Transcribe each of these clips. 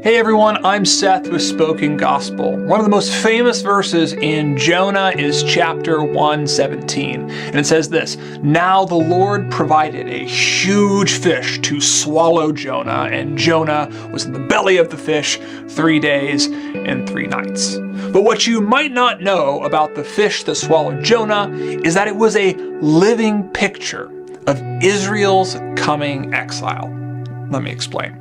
Hey everyone, I'm Seth with Spoken Gospel. One of the most famous verses in Jonah is chapter 1:17, and it says this: "Now the Lord provided a huge fish to swallow Jonah, and Jonah was in the belly of the fish 3 days and 3 nights." But what you might not know about the fish that swallowed Jonah is that it was a living picture of Israel's coming exile. Let me explain.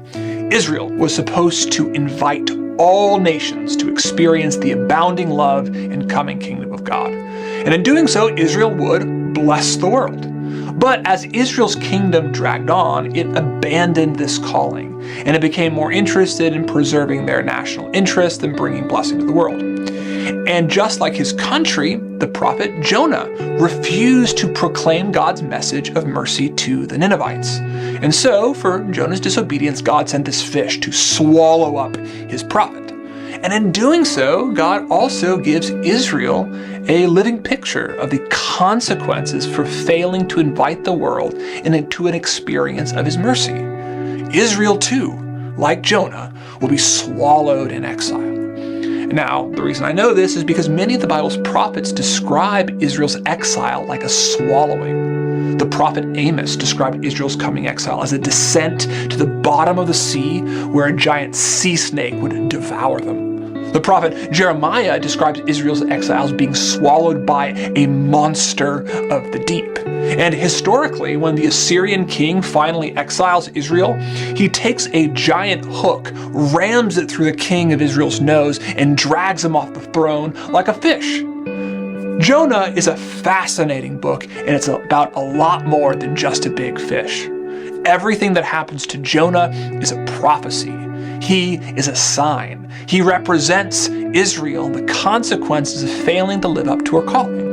Israel was supposed to invite all nations to experience the abounding love and coming kingdom of God. And in doing so, Israel would bless the world. But as Israel's kingdom dragged on, it abandoned this calling, and it became more interested in preserving their national interest than bringing blessing to the world. And just like his country, the prophet Jonah refused to proclaim God's message of mercy to the Ninevites. And so, for Jonah's disobedience, God sent this fish to swallow up his prophet. And in doing so, God also gives Israel a living picture of the consequences for failing to invite the world into an experience of his mercy. Israel, too, like Jonah, will be swallowed in exile. Now, the reason I know this is because many of the Bible's prophets describe Israel's exile like a swallowing. The prophet Amos described Israel's coming exile as a descent to the bottom of the sea where a giant sea snake would devour them. The prophet Jeremiah describes Israel's exile as being swallowed by a monster of the deep. And historically, when the Assyrian king finally exiles Israel, he takes a giant hook, rams it through the king of Israel's nose, and drags him off the throne like a fish. Jonah is a fascinating book, and it's about a lot more than just a big fish. Everything that happens to Jonah is a prophecy. He is a sign. He represents Israel and the consequences of failing to live up to her calling.